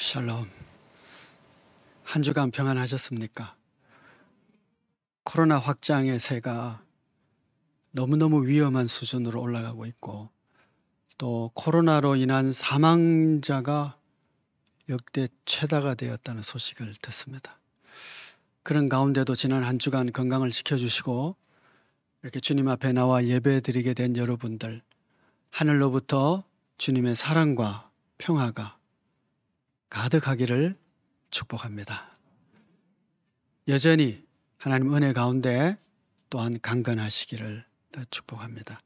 샬롬. 한 주간 평안하셨습니까? 코로나 확장의 세가 너무너무 위험한 수준으로 올라가고 있고, 또 코로나로 인한 사망자가 역대 최다가 되었다는 소식을 듣습니다. 그런 가운데도 지난 한 주간 건강을 지켜주시고 이렇게 주님 앞에 나와 예배드리게 된 여러분들, 하늘로부터 주님의 사랑과 평화가 가득하기를 축복합니다. 여전히 하나님 은혜 가운데 또한 강건하시기를 축복합니다.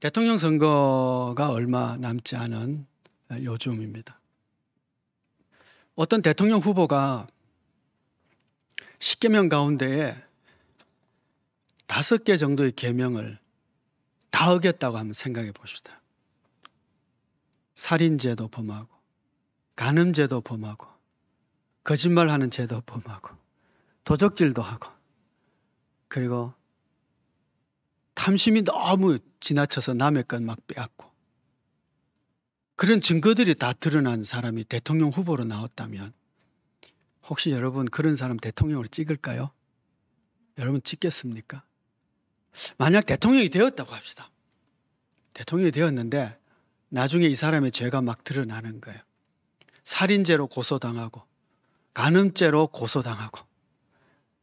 대통령 선거가 얼마 남지 않은 요즘입니다. 어떤 대통령 후보가 10계명 가운데에 5개 정도의 계명을 다 어겼다고 한번 생각해 봅시다. 살인죄도 범하고, 간음죄도 범하고, 거짓말하는 죄도 범하고, 도적질도 하고, 그리고 탐심이 너무 지나쳐서 남의 것 막 빼앗고, 그런 증거들이 다 드러난 사람이 대통령 후보로 나왔다면 혹시 여러분 그런 사람 대통령으로 찍을까요? 여러분 찍겠습니까? 만약 대통령이 되었다고 합시다. 대통령이 되었는데 나중에 이 사람의 죄가 막 드러나는 거예요. 살인죄로 고소당하고, 간음죄로 고소당하고,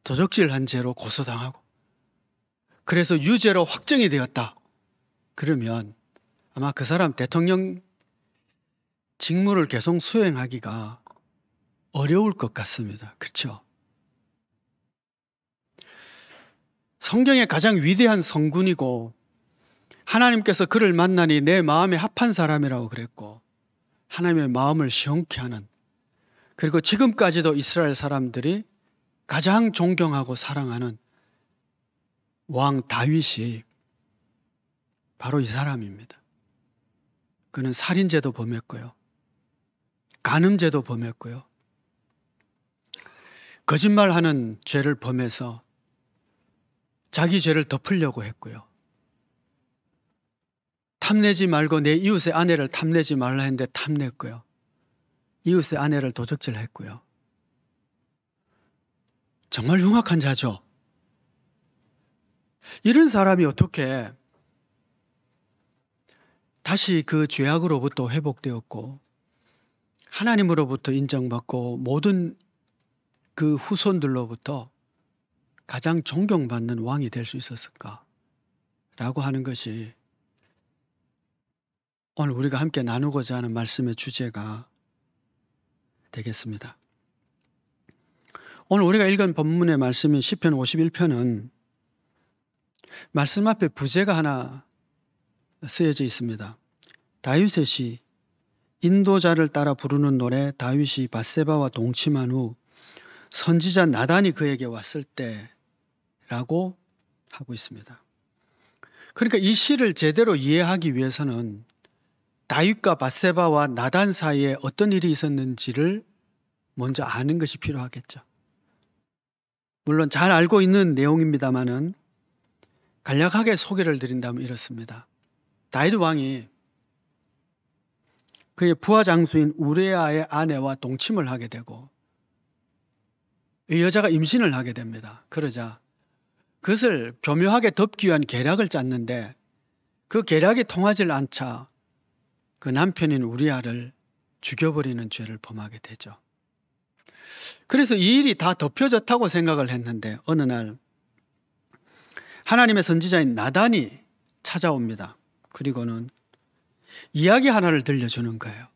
도적질한 죄로 고소당하고, 그래서 유죄로 확정이 되었다. 그러면 아마 그 사람 대통령 직무를 계속 수행하기가 어려울 것 같습니다. 그렇죠? 성경의 가장 위대한 성군이고 하나님께서 그를 만나니 내 마음에 합한 사람이라고 그랬고, 하나님의 마음을 시원케 하는, 그리고 지금까지도 이스라엘 사람들이 가장 존경하고 사랑하는 왕 다윗이 바로 이 사람입니다. 그는 살인죄도 범했고요, 간음죄도 범했고요, 거짓말하는 죄를 범해서 자기 죄를 덮으려고 했고요, 탐내지 말고 내 이웃의 아내를 탐내지 말라 했는데 탐냈고요, 이웃의 아내를 도적질했고요. 정말 흉악한 자죠. 이런 사람이 어떻게 다시 그 죄악으로부터 회복되었고 하나님으로부터 인정받고 모든 그 후손들로부터 가장 존경받는 왕이 될 수 있었을까? 라고 하는 것이 오늘 우리가 함께 나누고자 하는 말씀의 주제가 되겠습니다. 오늘 우리가 읽은 본문의 말씀인 시편 51편은 말씀 앞에 부제가 하나 쓰여져 있습니다. 다윗의 시, 인도자를 따라 부르는 노래. 다윗이 밧세바와 동침한 후 선지자 나단이 그에게 왔을 때라고 하고 있습니다. 그러니까 이 시를 제대로 이해하기 위해서는 다윗과 밧세바와 나단 사이에 어떤 일이 있었는지를 먼저 아는 것이 필요하겠죠. 물론 잘 알고 있는 내용입니다마는 간략하게 소개를 드린다면 이렇습니다. 다윗 왕이 그의 부하 장수인 우레아의 아내와 동침을 하게 되고 이 여자가 임신을 하게 됩니다. 그러자 그것을 교묘하게 덮기 위한 계략을 짰는데 그 계략이 통하지 않자 그 남편인 우리아를 죽여버리는 죄를 범하게 되죠. 그래서 이 일이 다 덮여졌다고 생각을 했는데 어느 날 하나님의 선지자인 나단이 찾아옵니다. 그리고는 이야기 하나를 들려주는 거예요.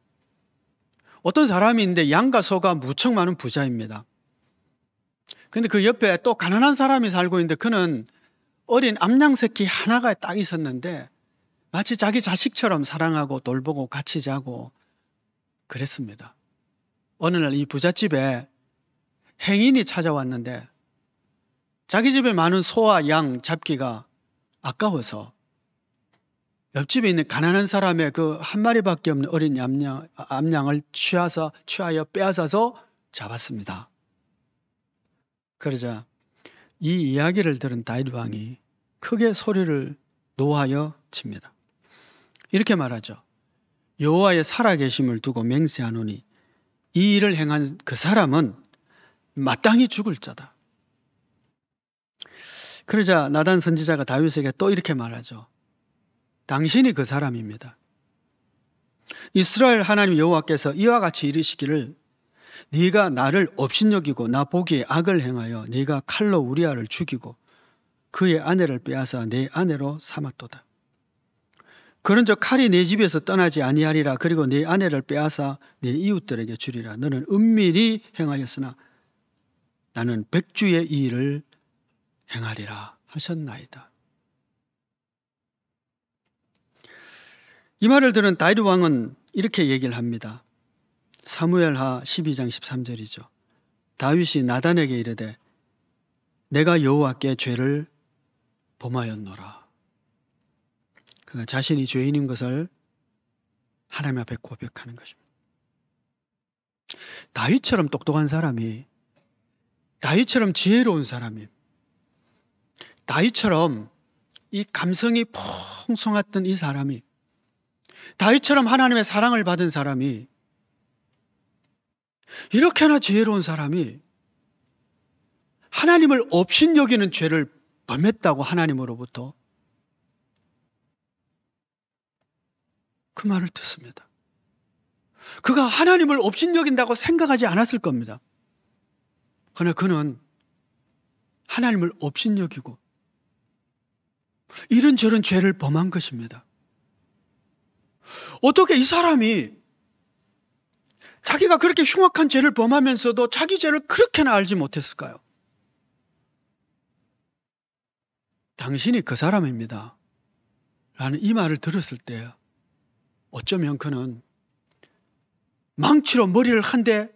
어떤 사람인데 양과 소가 무척 많은 부자입니다. 근데 그 옆에 또 가난한 사람이 살고 있는데 그는 어린 암양 새끼 하나가 딱 있었는데 마치 자기 자식처럼 사랑하고 돌보고 같이 자고 그랬습니다. 어느 날 이 부잣집에 행인이 찾아왔는데 자기 집에 많은 소와 양 잡기가 아까워서 옆집에 있는 가난한 사람의 그 한 마리밖에 없는 어린 암양을 취하여 빼앗아서 잡았습니다. 그러자 이 이야기를 들은 다윗 왕이 크게 소리를 노하여 칩니다. 이렇게 말하죠. 여호와의 살아계심을 두고 맹세하노니 이 일을 행한 그 사람은 마땅히 죽을 자다. 그러자 나단 선지자가 다윗에게 또 이렇게 말하죠. 당신이 그 사람입니다. 이스라엘 하나님 여호와께서 이와 같이 이르시기를 네가 나를 업신여기고 나 보기에 악을 행하여 네가 칼로 우리아를 죽이고 그의 아내를 빼앗아 내 아내로 삼았도다. 그런즉 칼이 내 집에서 떠나지 아니하리라. 그리고 네 아내를 빼앗아 내 이웃들에게 주리라. 너는 은밀히 행하였으나 나는 백주의 이 일을 행하리라 하셨나이다. 이 말을 들은 다윗 왕은 이렇게 얘기를 합니다. 사무엘하 12장 13절이죠. 다윗이 나단에게 이르되 내가 여호와께 죄를 범하였노라. 그가 자신이 죄인인 것을 하나님 앞에 고백하는 것입니다. 다윗처럼 똑똑한 사람이, 다윗처럼 지혜로운 사람이, 다윗처럼 이 감성이 풍성했던 이 사람이, 다윗처럼 하나님의 사랑을 받은 사람이, 이렇게나 지혜로운 사람이 하나님을 업신여기는 죄를 범했다고 하나님으로부터 그 말을 듣습니다. 그가 하나님을 업신여긴다고 생각하지 않았을 겁니다. 그러나 그는 하나님을 업신여기고 이런저런 죄를 범한 것입니다. 어떻게 이 사람이 자기가 그렇게 흉악한 죄를 범하면서도 자기 죄를 그렇게나 알지 못했을까요? 당신이 그 사람입니다 라는 이 말을 들었을 때 어쩌면 그는 망치로 머리를 한 대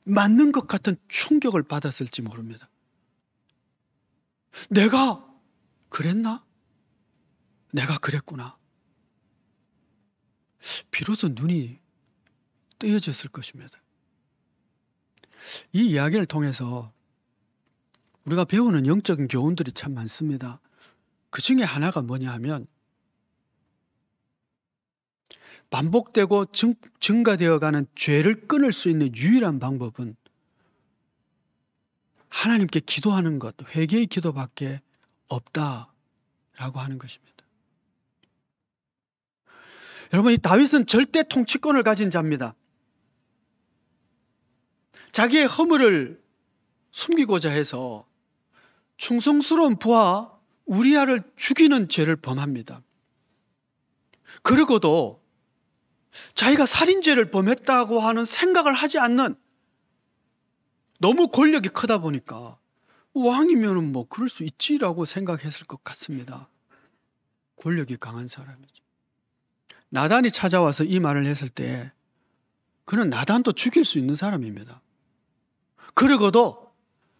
맞는 것 같은 충격을 받았을지 모릅니다. 내가 그랬나? 내가 그랬구나. 비로소 눈이 뜨여졌을 것입니다. 이 이야기를 통해서 우리가 배우는 영적인 교훈들이 참 많습니다. 그 중에 하나가 뭐냐 하면 반복되고 증가되어가는 죄를 끊을 수 있는 유일한 방법은 하나님께 기도하는 것, 회개의 기도밖에 없다라고 하는 것입니다. 여러분, 이 다윗은 절대 통치권을 가진 자입니다. 자기의 허물을 숨기고자 해서 충성스러운 부하 우리아를 죽이는 죄를 범합니다. 그러고도 자기가 살인죄를 범했다고 하는 생각을 하지 않는, 너무 권력이 크다 보니까 왕이면 뭐 그럴 수 있지라고 생각했을 것 같습니다. 권력이 강한 사람이죠. 나단이 찾아와서 이 말을 했을 때 그는 나단도 죽일 수 있는 사람입니다. 그러고도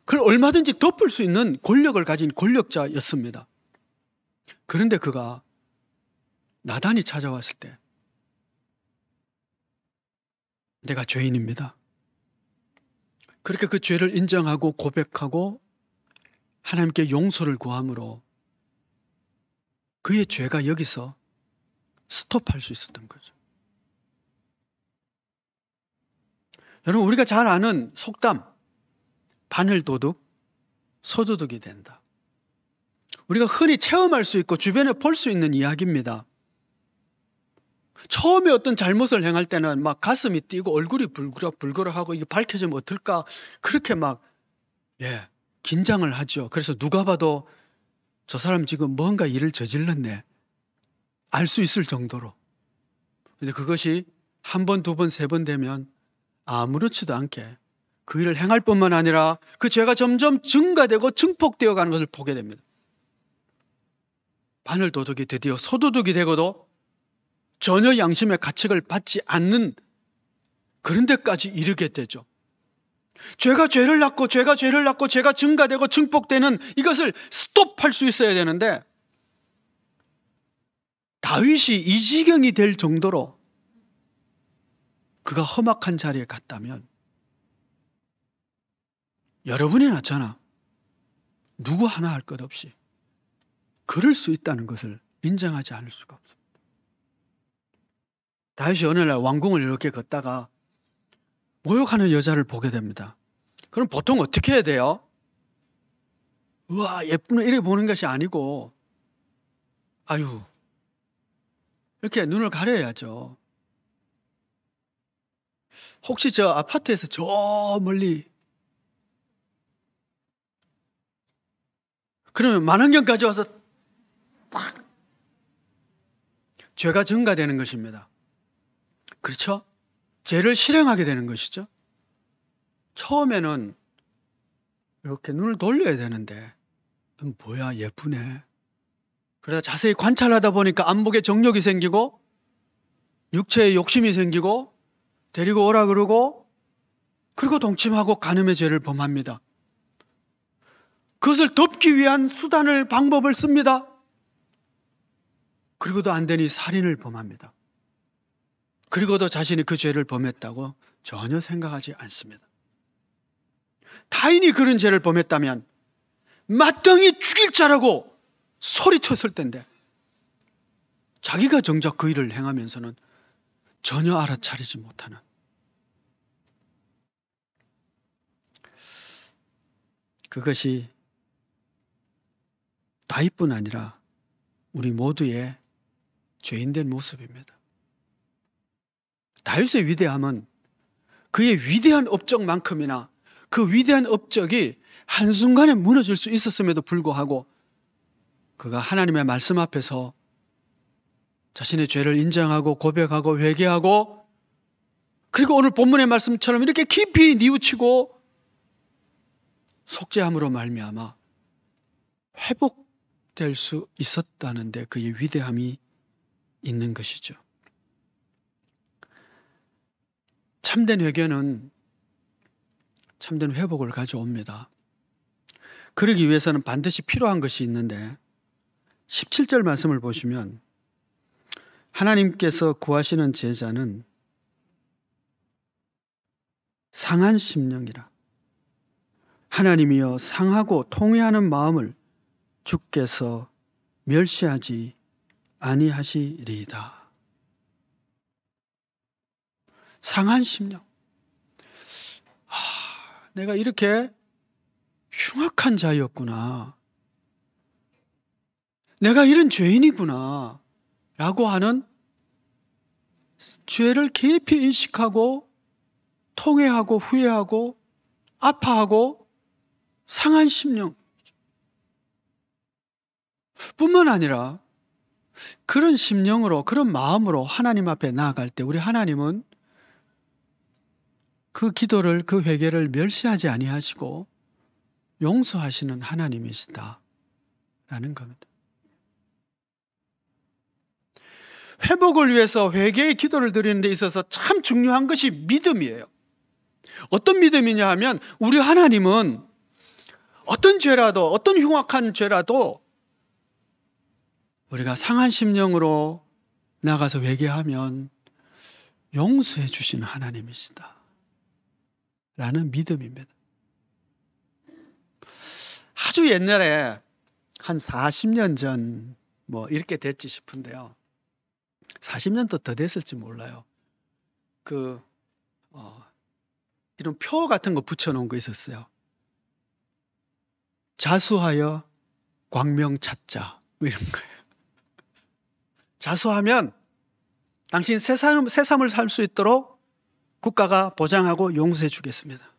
그를 얼마든지 덮을 수 있는 권력을 가진 권력자였습니다. 그런데 그가 나단이 찾아왔을 때 내가 죄인입니다. 그렇게 그 죄를 인정하고 고백하고 하나님께 용서를 구함으로 그의 죄가 여기서 스톱할 수 있었던 거죠. 여러분, 우리가 잘 아는 속담, 바늘도둑, 소도둑이 된다. 우리가 흔히 체험할 수 있고 주변에 볼 수 있는 이야기입니다. 처음에 어떤 잘못을 행할 때는 막 가슴이 뛰고 얼굴이 불그럭불그럭하고 이게 밝혀지면 어떨까 그렇게 막 긴장을 하죠. 그래서 누가 봐도 저 사람 지금 뭔가 일을 저질렀네 알 수 있을 정도로. 그런데 그것이 한 번, 두 번, 세 번 되면 아무렇지도 않게 그 일을 행할 뿐만 아니라 그 죄가 점점 증가되고 증폭되어 가는 것을 보게 됩니다. 바늘도둑이 드디어 소도둑이 되고도 전혀 양심의 가책을 받지 않는 그런 데까지 이르게 되죠. 죄가 죄를 낳고 죄가 죄를 낳고 죄가 증가되고 증폭되는 이것을 스톱할 수 있어야 되는데 다윗이 이 지경이 될 정도로 그가 험악한 자리에 갔다면 여러분이나 저나 누구 하나 할 것 없이 그럴 수 있다는 것을 인정하지 않을 수가 없습니다. 다윗이 어느 날 왕궁을 이렇게 걷다가 모욕하는 여자를 보게 됩니다. 그럼 보통 어떻게 해야 돼요? 우와, 예쁘네, 이렇게 보는 것이 아니고, 아유, 이렇게 눈을 가려야죠. 혹시 저 아파트에서 저 멀리, 그러면 만원경까지 와서 딱 죄가 증가되는 것입니다. 그렇죠? 죄를 실행하게 되는 것이죠. 처음에는 이렇게 눈을 돌려야 되는데, 뭐야, 예쁘네. 그러다 자세히 관찰하다 보니까 안목에 정욕이 생기고, 육체에 욕심이 생기고, 데리고 오라 그러고, 그리고 동침하고 간음의 죄를 범합니다. 그것을 덮기 위한 수단을, 방법을 씁니다. 그리고도 안 되니 살인을 범합니다. 그리고도 자신이 그 죄를 범했다고 전혀 생각하지 않습니다. 타인이 그런 죄를 범했다면 마땅히 죽일 자라고 소리쳤을 텐데, 자기가 정작 그 일을 행하면서는 전혀 알아차리지 못하는, 그것이 다윗뿐 아니라 우리 모두의 죄인된 모습입니다. 다윗의 위대함은 그의 위대한 업적만큼이나 그 위대한 업적이 한순간에 무너질 수 있었음에도 불구하고 그가 하나님의 말씀 앞에서 자신의 죄를 인정하고 고백하고 회개하고, 그리고 오늘 본문의 말씀처럼 이렇게 깊이 뉘우치고 속죄함으로 말미암아 회복될 수 있었다는데 그의 위대함이 있는 것이죠. 참된 회개는 참된 회복을 가져옵니다. 그러기 위해서는 반드시 필요한 것이 있는데, 17절 말씀을 보시면 하나님께서 구하시는 제자는 상한 심령이라. 하나님이여 상하고 통회하는 마음을 주께서 멸시하지 아니하시리이다. 상한 심령. 내가 이렇게 흉악한 자였구나, 내가 이런 죄인이구나 라고 하는 죄를 깊이 인식하고 통회하고 후회하고 아파하고 상한 심령 뿐만 아니라 그런 심령으로, 그런 마음으로 하나님 앞에 나아갈 때 우리 하나님은 그 기도를, 그 회개를 멸시하지 아니하시고 용서하시는 하나님이시다 라는 겁니다. 회복을 위해서 회개의 기도를 드리는 데 있어서 참 중요한 것이 믿음이에요. 어떤 믿음이냐 하면, 우리 하나님은 어떤 죄라도, 어떤 흉악한 죄라도 우리가 상한 심령으로 나가서 회개하면 용서해 주시는 하나님이시다 라는 믿음입니다. 아주 옛날에 한 40년 전 뭐 이렇게 됐지 싶은데요, 40년도 더 됐을지 몰라요. 이런 표 같은 거 붙여놓은 거 있었어요. 자수하여 광명 찾자, 뭐 이런 거예요. 자수하면 당신 새 삶을 살 수 있도록 국가가 보장하고 용서해 주겠습니다.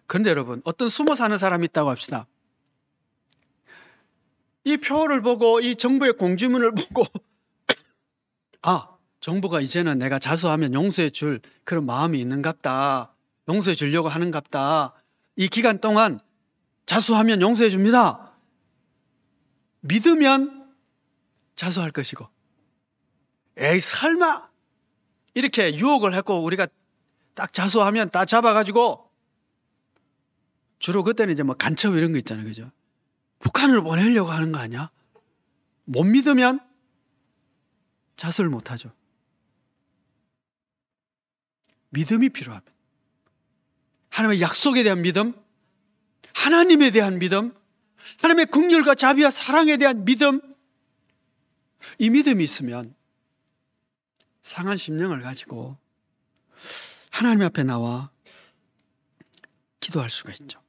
그런데 여러분, 어떤 숨어 사는 사람이 있다고 합시다. 이 표를 보고, 이 정부의 공지문을 보고 정부가 이제는 내가 자수하면 용서해 줄 그런 마음이 있는갑다, 용서해 주려고 하는갑다, 이 기간 동안 자수하면 용서해 줍니다, 믿으면 자수할 것이고, 에이 설마 이렇게 유혹을 했고 우리가 딱 자수하면 다 잡아가지고, 주로 그때는 이제 뭐 간첩 이런 거 있잖아요, 그죠? 북한으로 보내려고 하는 거 아니야? 못 믿으면 자수를 못 하죠. 믿음이 필요합니다. 하나님의 약속에 대한 믿음, 하나님에 대한 믿음, 하나님의 긍휼과 자비와 사랑에 대한 믿음, 이 믿음이 있으면 상한 심령을 가지고 하나님 앞에 나와 기도할 수가 있죠.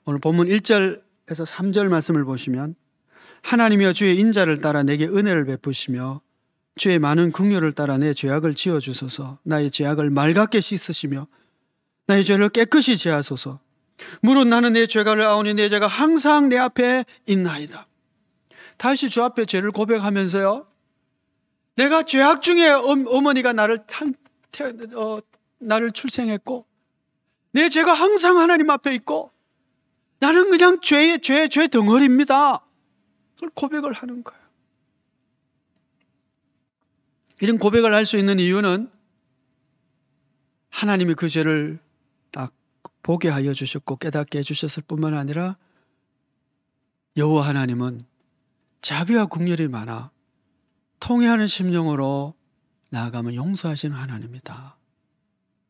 오늘 본문 1절에서 3절 말씀을 보시면 하나님이여 주의 인자를 따라 내게 은혜를 베푸시며 주의 많은 긍휼을 따라 내 죄악을 지어주소서. 나의 죄악을 맑게 씻으시며 나의 죄를 깨끗이 제하소서. 무릇 나는 내 죄가를 아오니 내 죄가 항상 내 앞에 있나이다. 다시 주 앞에 죄를 고백하면서요, 내가 죄악 중에 어머니가 나를 출생했고 내 죄가 항상 하나님 앞에 있고 나는 그냥 죄 덩어리입니다. 그걸 고백을 하는 거예요. 이런 고백을 할 수 있는 이유는 하나님이 그 죄를 딱 보게 하여 주셨고 깨닫게 해주셨을 뿐만 아니라 여호와 하나님은 자비와 긍휼이 많아 통회하는 심령으로 나아가면 용서하시는 하나님이다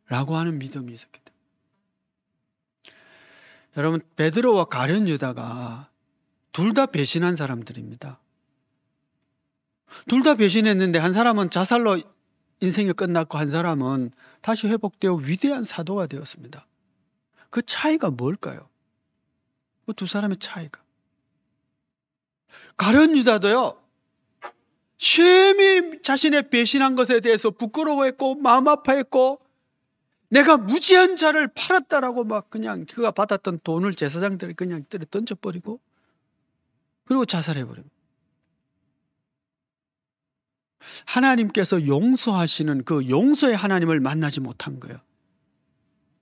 라고 하는 믿음이 있었기 때문에. 여러분, 베드로와 가룟 유다가 둘 다 배신한 사람들입니다. 둘 다 배신했는데 한 사람은 자살로 인생이 끝났고 한 사람은 다시 회복되어 위대한 사도가 되었습니다. 그 차이가 뭘까요? 그 두 사람의 차이가. 가룟 유다도요, 심히 자신의 배신한 것에 대해서 부끄러워했고 마음 아파했고 내가 무지한 자를 팔았다라고 막 그냥 그가 받았던 돈을 제사장들이 그냥 던져버리고 그리고 자살해버립니다. 하나님께서 용서하시는 그 용서의 하나님을 만나지 못한 거예요.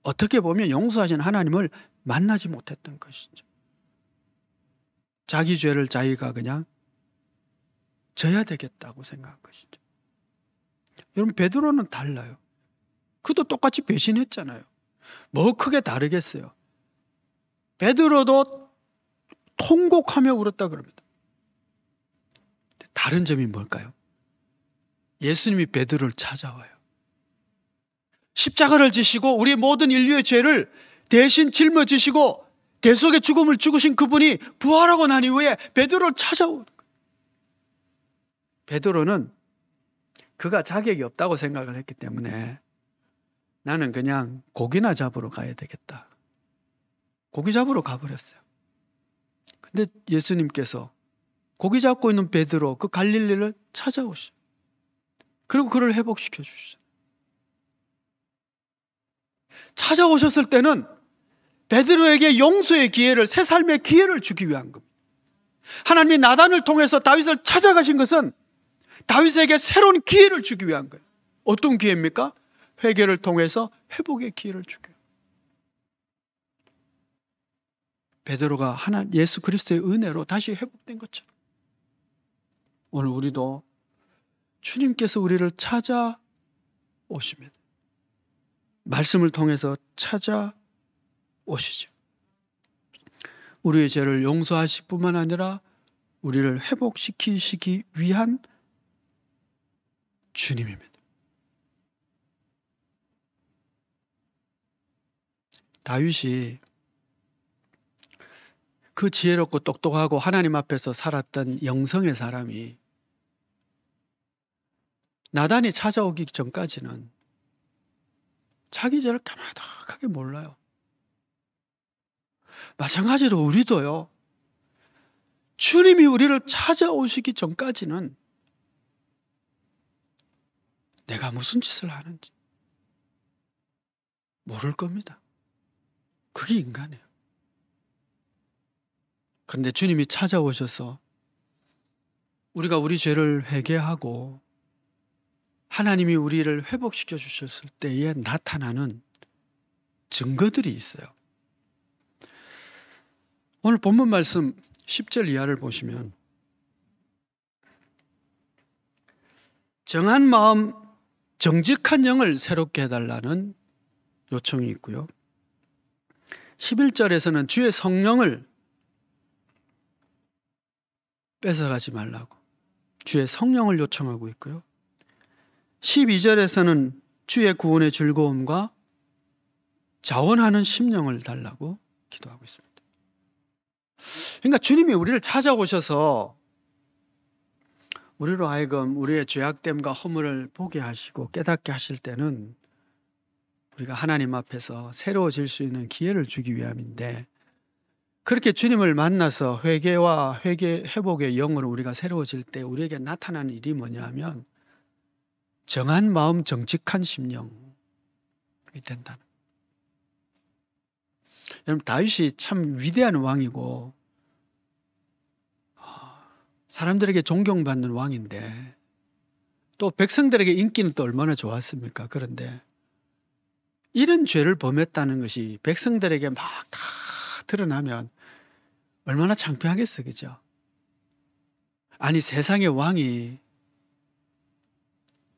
어떻게 보면 용서하시는 하나님을 만나지 못했던 것이죠. 자기 죄를 자기가 그냥 져야 되겠다고 생각한 것이죠. 여러분, 베드로는 달라요. 그도 똑같이 배신했잖아요. 뭐 크게 다르겠어요. 베드로도 통곡하며 울었다 그럽니다. 다른 점이 뭘까요? 예수님이 베드로를 찾아와요. 십자가를 지시고 우리 모든 인류의 죄를 대신 짊어지시고 대속의 죽음을 죽으신 그분이 부활하고 난 이후에 베드로를 찾아오는 거예요. 베드로는 그가 자격이 없다고 생각을 했기 때문에 나는 그냥 고기나 잡으러 가야 되겠다. 고기 잡으러 가버렸어요. 근데 예수님께서 고기 잡고 있는 베드로 그 갈릴리를 찾아오셔. 그리고 그를 회복시켜 주시죠. 찾아오셨을 때는 베드로에게 용서의 기회를, 새 삶의 기회를 주기 위한 겁니다. 하나님이 나단을 통해서 다윗을 찾아가신 것은 다윗에게 새로운 기회를 주기 위한 거예요. 어떤 기회입니까? 회개를 통해서 회복의 기회를 주기 위해요. 베드로가 예수 그리스도의 은혜로 다시 회복된 것처럼 오늘 우리도 주님께서 우리를 찾아오십니다. 말씀을 통해서 찾아오시죠. 우리의 죄를 용서하실 뿐만 아니라 우리를 회복시키시기 위한 주님입니다. 다윗이 그 지혜롭고 똑똑하고 하나님 앞에서 살았던 영성의 사람이 나단이 찾아오기 전까지는 자기 죄를 까마득하게 몰라요. 마찬가지로 우리도요, 주님이 우리를 찾아오시기 전까지는 내가 무슨 짓을 하는지 모를 겁니다. 그게 인간이에요. 그런데 주님이 찾아오셔서 우리가 우리 죄를 회개하고 하나님이 우리를 회복시켜 주셨을 때에 나타나는 증거들이 있어요. 오늘 본문 말씀 10절 이하를 보시면 정한 마음, 정직한 영을 새롭게 해달라는 요청이 있고요. 11절에서는 주의 성령을 뺏어가지 말라고 주의 성령을 요청하고 있고요. 12절에서는 주의 구원의 즐거움과 자원하는 심령을 달라고 기도하고 있습니다. 그러니까 주님이 우리를 찾아오셔서 우리로 하여금 우리의 죄악됨과 허물을 보게 하시고 깨닫게 하실 때는 우리가 하나님 앞에서 새로워질 수 있는 기회를 주기 위함인데, 그렇게 주님을 만나서 회개와 회복의 영으로 우리가 새로워질 때 우리에게 나타나는 일이 뭐냐 하면 정한 마음, 정직한 심령이 된다는. 여러분, 다윗이 참 위대한 왕이고 사람들에게 존경받는 왕인데 또 백성들에게 인기는 또 얼마나 좋았습니까? 그런데 이런 죄를 범했다는 것이 백성들에게 막 다 드러나면 얼마나 창피하겠어, 그죠? 아니, 세상의 왕이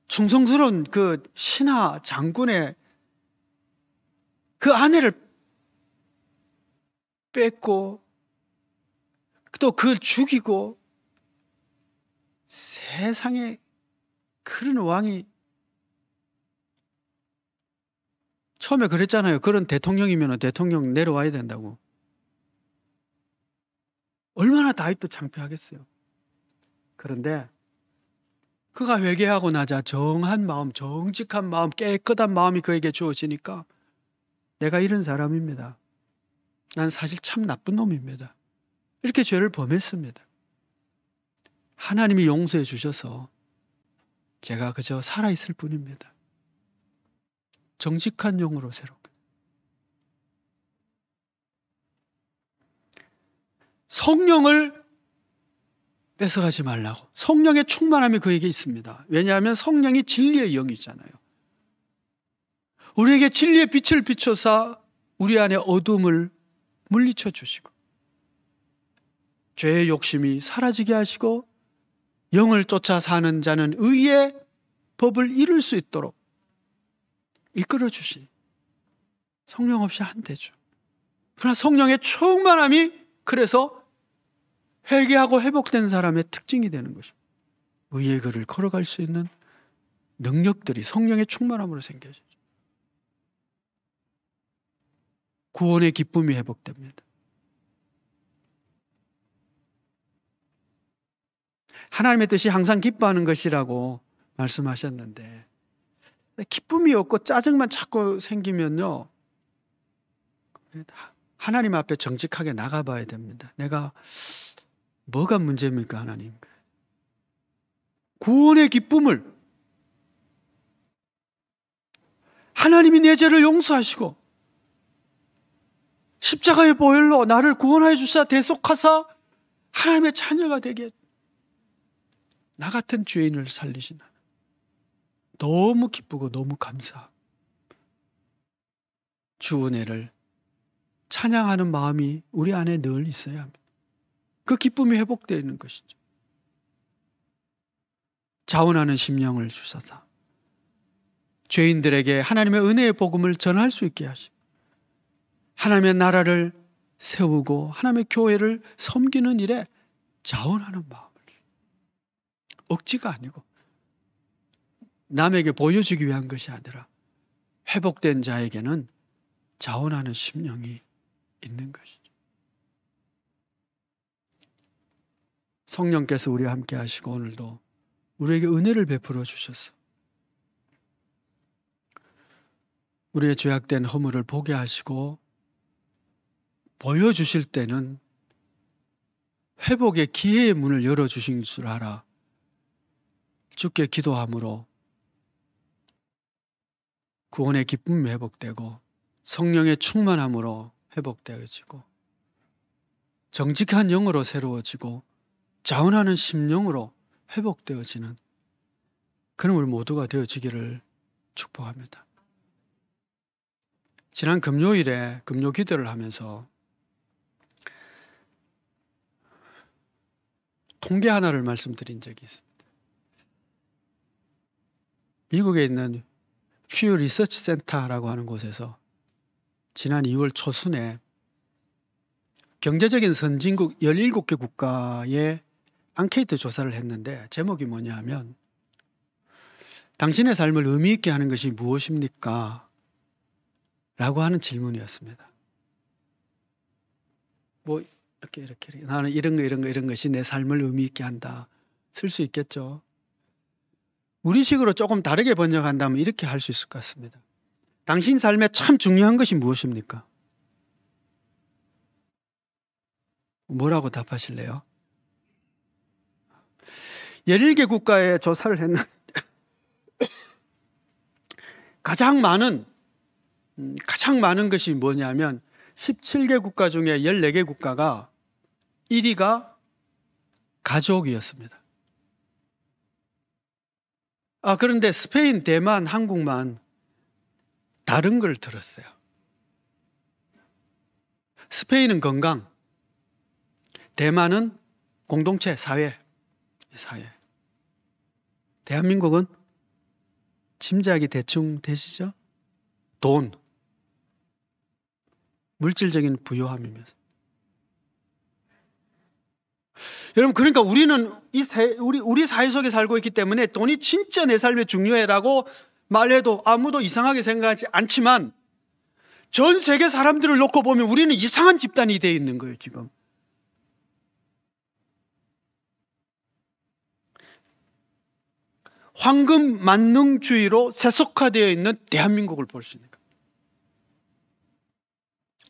충성스러운 그 신하 장군의 그 아내를 뺏고 또 그걸 죽이고, 세상에 그런 왕이, 처음에 그랬잖아요. 그런 대통령이면 대통령 내려와야 된다고. 얼마나 다윗도 창피하겠어요. 그런데 그가 회개하고 나자 정한 마음, 정직한 마음, 깨끗한 마음이 그에게 주어지니까 내가 이런 사람입니다. 난 사실 참 나쁜 놈입니다. 이렇게 죄를 범했습니다. 하나님이 용서해 주셔서 제가 그저 살아있을 뿐입니다. 정직한 영으로 새롭게. 성령을 뺏어가지 말라고. 성령의 충만함이 그에게 있습니다. 왜냐하면 성령이 진리의 영이잖아요. 우리에게 진리의 빛을 비춰서 우리 안에 어둠을 물리쳐 주시고 죄의 욕심이 사라지게 하시고 영을 쫓아 사는 자는 의의 법을 이룰 수 있도록 이끌어 주시. 성령 없이 안 되죠. 그러나 성령의 충만함이 그래서 회개하고 회복된 사람의 특징이 되는 것입니다. 의의 길을 걸어갈 수 있는 능력들이 성령의 충만함으로 생겨지죠. 구원의 기쁨이 회복됩니다. 하나님의 뜻이 항상 기뻐하는 것이라고 말씀하셨는데, 기쁨이 없고 짜증만 자꾸 생기면요, 하나님 앞에 정직하게 나가봐야 됩니다. 내가 뭐가 문제입니까, 하나님? 구원의 기쁨을, 하나님이 내 죄를 용서하시고 십자가의 보혈로 나를 구원하여 주사 대속하사 하나님의 자녀가 되게, 나 같은 죄인을 살리신 하나님, 너무 기쁘고 너무 감사하고 주 은혜를 찬양하는 마음이 우리 안에 늘 있어야 합니다. 그 기쁨이 회복되어 있는 것이죠. 자원하는 심령을 주셔서 죄인들에게 하나님의 은혜의 복음을 전할 수 있게 하시고 하나님의 나라를 세우고 하나님의 교회를 섬기는 일에 자원하는 마음을, 억지가 아니고 남에게 보여주기 위한 것이 아니라 회복된 자에게는 자원하는 심령이 있는 것이죠. 성령께서 우리와 함께 하시고 오늘도 우리에게 은혜를 베풀어 주셔서 우리의 죄악된 허물을 보게 하시고 보여주실 때는 회복의 기회의 문을 열어주신 줄 알아 주께 기도함으로 구원의 기쁨이 회복되고 성령의 충만함으로 회복되어지고 정직한 영으로 새로워지고 자원하는 심령으로 회복되어지는 그런 우리 모두가 되어지기를 축복합니다. 지난 금요일에 금요 기도를 하면서 통계 하나를 말씀드린 적이 있습니다. 미국에 있는 퓨 리서치 센터라고 하는 곳에서 지난 2월 초순에 경제적인 선진국 17개 국가에 앙케이트 조사를 했는데 제목이 뭐냐 하면 당신의 삶을 의미 있게 하는 것이 무엇입니까? 라고 하는 질문이었습니다. 뭐 이렇게 나는 이런 것이 내 삶을 의미 있게 한다. 쓸 수 있겠죠. 우리식으로 조금 다르게 번역한다면 이렇게 할 수 있을 것 같습니다. 당신 삶에 참 중요한 것이 무엇입니까? 뭐라고 답하실래요? 17개 국가에 조사를 했는데 가장 많은 것이 뭐냐면 17개 국가 중에 14개 국가가 1위가 가족이었습니다. 그런데 스페인, 대만, 한국만 다른 걸 들었어요. 스페인은 건강, 대만은 공동체, 사회. 대한민국은 짐작이 대충 되시죠? 돈, 물질적인 부요함이면서. 여러분, 그러니까 우리는 우리 사회 속에 살고 있기 때문에 돈이 진짜 내 삶에 중요해라고 말해도 아무도 이상하게 생각하지 않지만 전 세계 사람들을 놓고 보면 우리는 이상한 집단이 되어 있는 거예요, 지금. 황금 만능주의로 세속화되어 있는 대한민국을 볼 수 있는 거예요.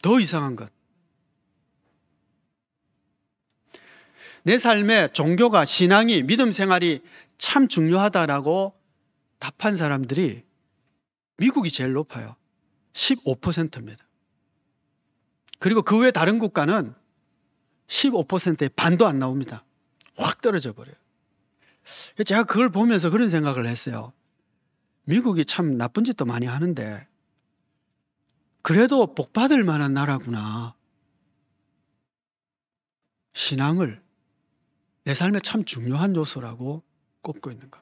더 이상한 것. 내 삶에 종교가, 신앙이, 믿음 생활이 참 중요하다라고 답한 사람들이 미국이 제일 높아요. 15%입니다. 그리고 그 외 다른 국가는 15%의 반도 안 나옵니다. 확 떨어져 버려요. 제가 그걸 보면서 그런 생각을 했어요. 미국이 참 나쁜 짓도 많이 하는데 그래도 복받을 만한 나라구나. 신앙을 내 삶에 참 중요한 요소라고 꼽고 있는 것.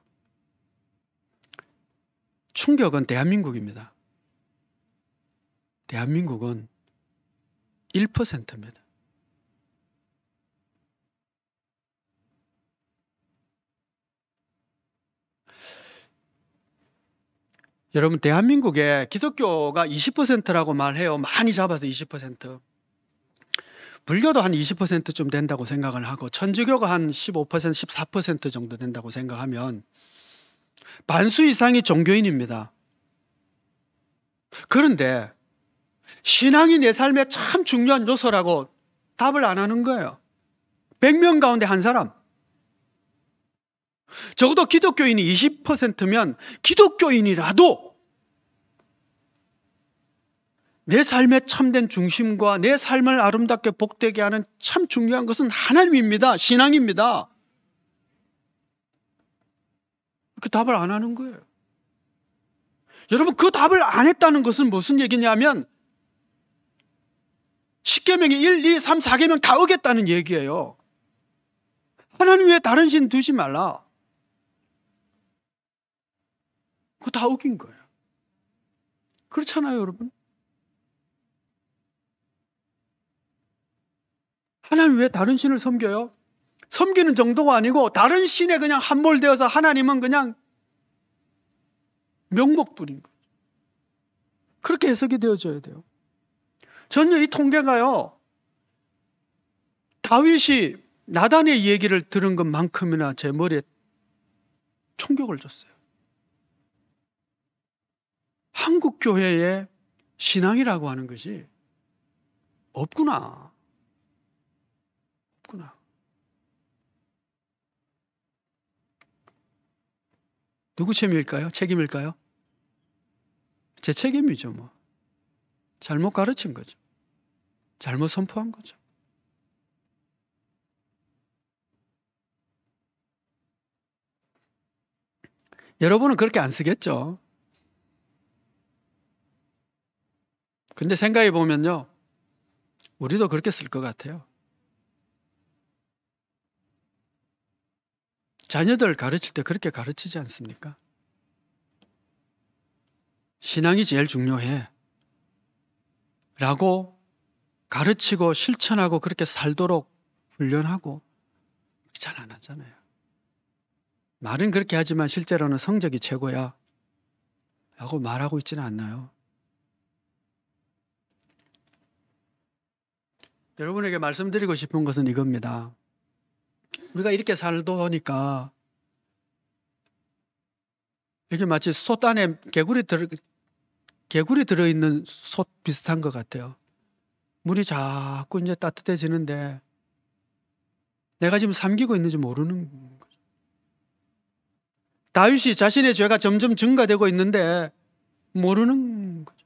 충격은 대한민국입니다. 대한민국은 1%입니다. 여러분, 대한민국에 기독교가 20%라고 말해요. 많이 잡아서 20%. 불교도 한 20%쯤 된다고 생각을 하고 천주교가 한 15%, 14% 정도 된다고 생각하면 반수 이상이 종교인입니다. 그런데 신앙이 내 삶에 참 중요한 요소라고 답을 안 하는 거예요. 100명 가운데 한 사람. 적어도 기독교인이 20%면 기독교인이라도 내 삶의 참된 중심과 내 삶을 아름답게 복되게 하는 참 중요한 것은 하나님입니다. 신앙입니다. 그 답을 안 하는 거예요. 여러분, 그 답을 안 했다는 것은 무슨 얘기냐면 10계명이 1, 2, 3, 4계명 다 어겼다는 얘기예요. 하나님 외에 다른 신 두지 말라. 그거 다 어긴 거예요. 그렇잖아요, 여러분. 하나님 왜 다른 신을 섬겨요? 섬기는 정도가 아니고 다른 신에 그냥 함몰되어서 하나님은 그냥 명목뿐인 거예요. 그렇게 해석이 되어져야 돼요. 전혀 이 통계가요, 다윗이 나단의 얘기를 들은 것만큼이나 제 머리에 충격을 줬어요. 한국 교회에 신앙이라고 하는 것이 없구나. 누구 책임일까요? 제 책임이죠, 뭐. 잘못 가르친 거죠. 잘못 선포한 거죠. 여러분은 그렇게 안 쓰겠죠. 근데 생각해 보면요, 우리도 그렇게 쓸 것 같아요. 자녀들 가르칠 때 그렇게 가르치지 않습니까? 신앙이 제일 중요해 라고 가르치고 실천하고 그렇게 살도록 훈련하고 잘 안 하잖아요. 말은 그렇게 하지만 실제로는 성적이 최고야 라고 말하고 있지는 않나요? 여러분에게 말씀드리고 싶은 것은 이겁니다. 우리가 이렇게 살다 보니까 이게 마치 솥 안에 개구리 들어있는 솥 비슷한 것 같아요. 물이 자꾸 이제 따뜻해지는데 내가 지금 삼키고 있는지 모르는 거죠. 다윗이 자신의 죄가 점점 증가되고 있는데 모르는 거죠.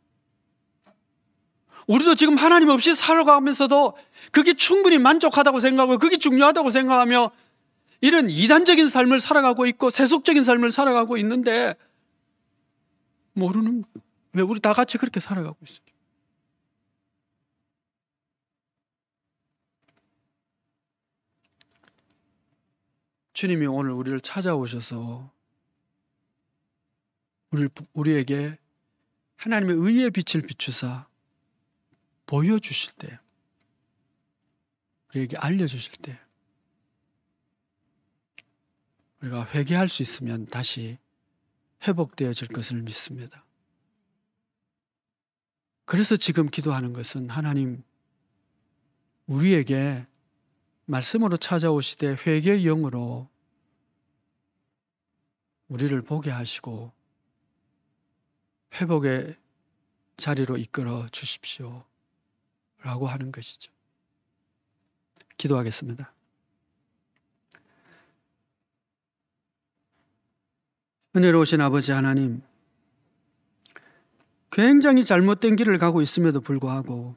우리도 지금 하나님 없이 살아가면서도 그게 충분히 만족하다고 생각하고 그게 중요하다고 생각하며 이런 이단적인 삶을 살아가고 있고 세속적인 삶을 살아가고 있는데 모르는 거예요. 왜 우리 다 같이 그렇게 살아가고 있어요? 주님이 오늘 우리를 찾아오셔서 우리에게 하나님의 의의 빛을 비추사 보여주실 때, 우리에게 알려주실 때 우리가 회개할 수 있으면 다시 회복되어질 것을 믿습니다. 그래서 지금 기도하는 것은 하나님 우리에게 말씀으로 찾아오시되 회개의 영으로 우리를 보게 하시고 회복의 자리로 이끌어 주십시오 라고 하는 것이죠. 기도하겠습니다. 은혜로우신 아버지 하나님, 굉장히 잘못된 길을 가고 있음에도 불구하고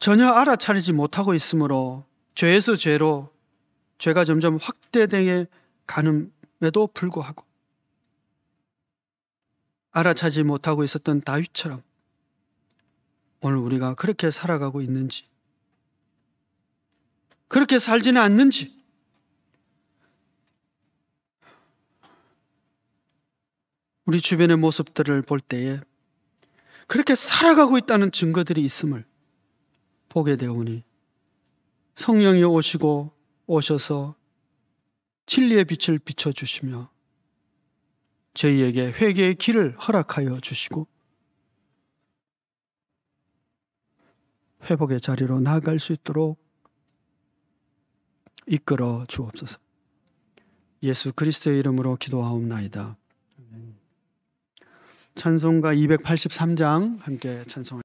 전혀 알아차리지 못하고 있으므로 죄에서 죄로 죄가 점점 확대되게 가는에도 불구하고 알아차지 못하고 있었던 다윗처럼 오늘 우리가 그렇게 살아가고 있는지, 그렇게 살지는 않는지, 우리 주변의 모습들을 볼 때에 그렇게 살아가고 있다는 증거들이 있음을 보게 되오니 성령이 오셔서 진리의 빛을 비춰주시며 저희에게 회개의 길을 허락하여 주시고 회복의 자리로 나아갈 수 있도록 이끌어 주옵소서. 예수 그리스도의 이름으로 기도하옵나이다. 찬송가 283장 함께 찬송합니다.